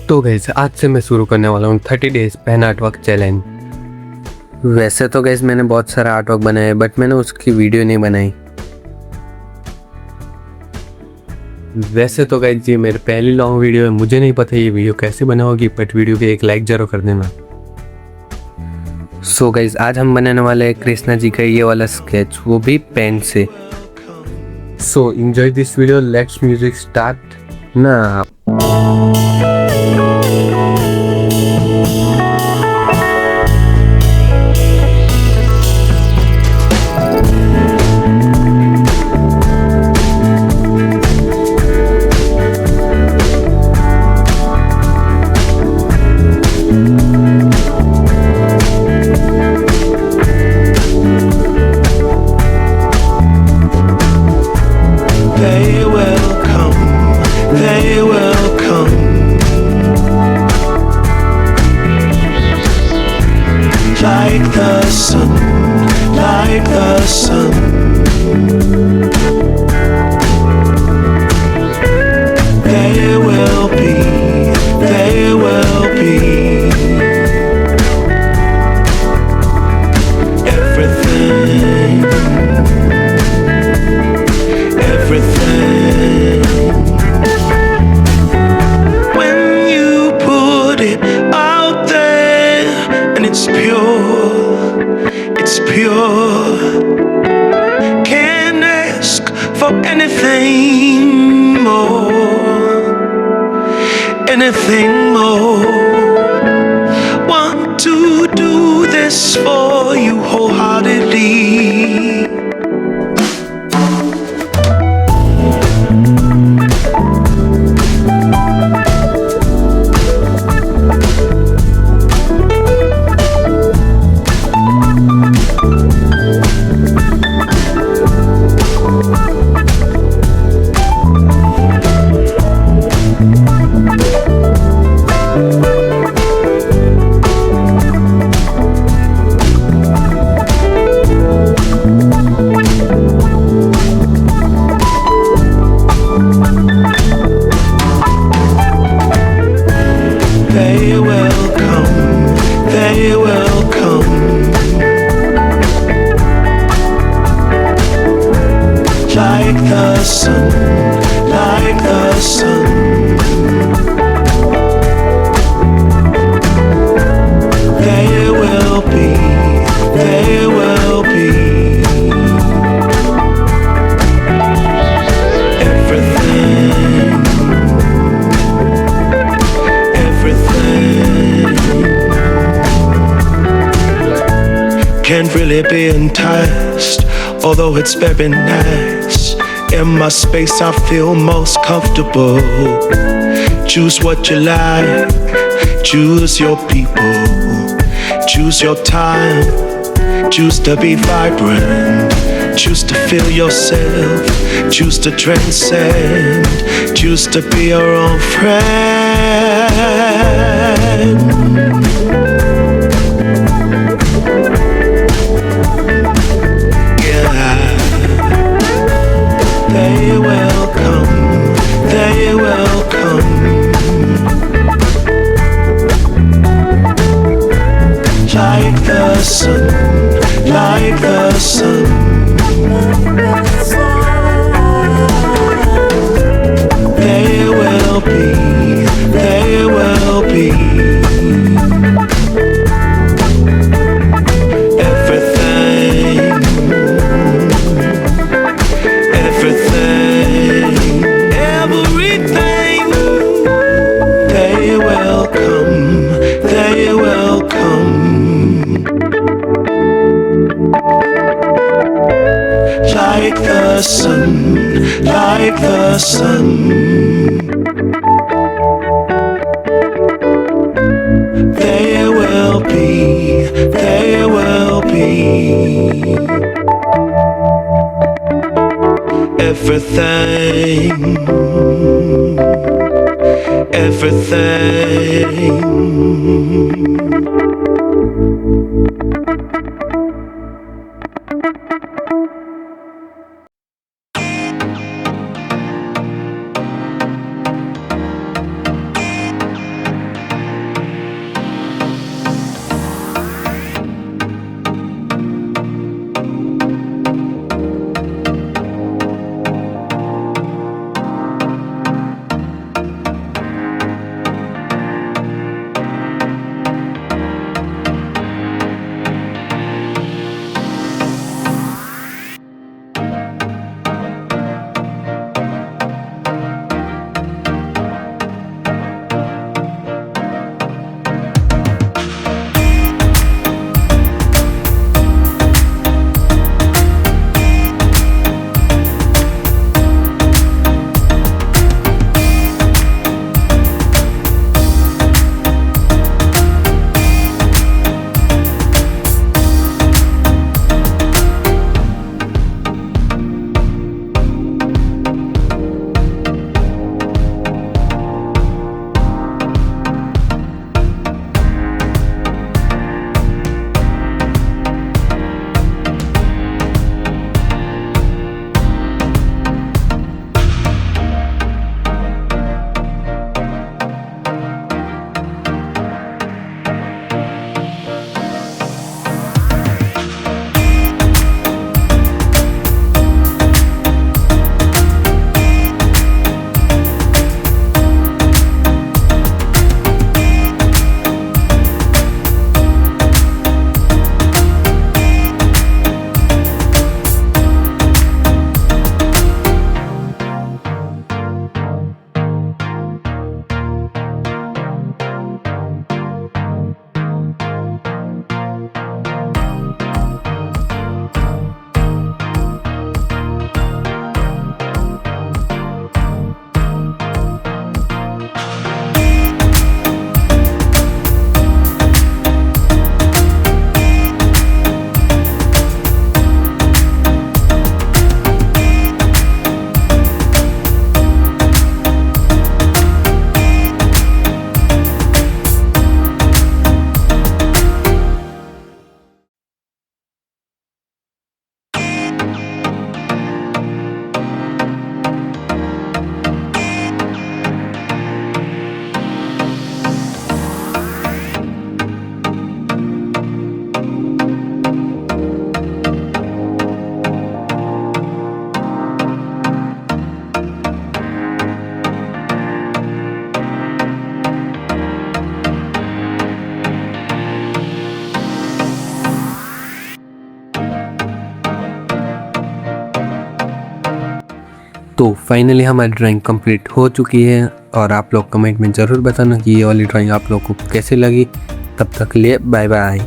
तो गाइस आज से मैं शुरू करने वाला हूँ 30 days pen art work challenge. वैसे तो गाइस मैंने बहुत सारा आर्ट वर्क बनाया है बट मैंने उसकी वीडियो नहीं बनाई। वैसे तो गाइस ये मेरी पहली लॉन्ग वीडियो है, मुझे नहीं पता ये वीडियो कैसे बना होगी बट वीडियो पे एक लाइक जरूर कर देना। सो गाइस आज हम बनाने वाले हैं कृष्णा जी का ये वाला स्केच, वो भी पेन से। So enjoy this video, let's music start ना। They will come, like the sun, like the sun. They will be, they will be everything, everything. Out there, and it's pure. Can't ask for anything more, anything more. Want to do this for you wholeheartedly. They will come, they will come, like the sun, like the sun. They will be, they will be everything, everything. Can't really be enticed, although it's very nice. In my space I feel most comfortable. Choose what you like, choose your people, choose your time, choose to be vibrant, choose to feel yourself, choose to transcend, choose to be your own friend. They will come, they will come, like the sun, like the sun. They will be, they will be everything, everything, everything. They will come, they will come, like the sun, like the sun. They will be, they will be everything, everything. तो finally हमारी drawing complete हो चुकी है और आप लोग comment में ज़रूर बताना कि ये वाली ड्राइंग आप लोग को कैसी लगी। तब तक के लिए बाय बाय।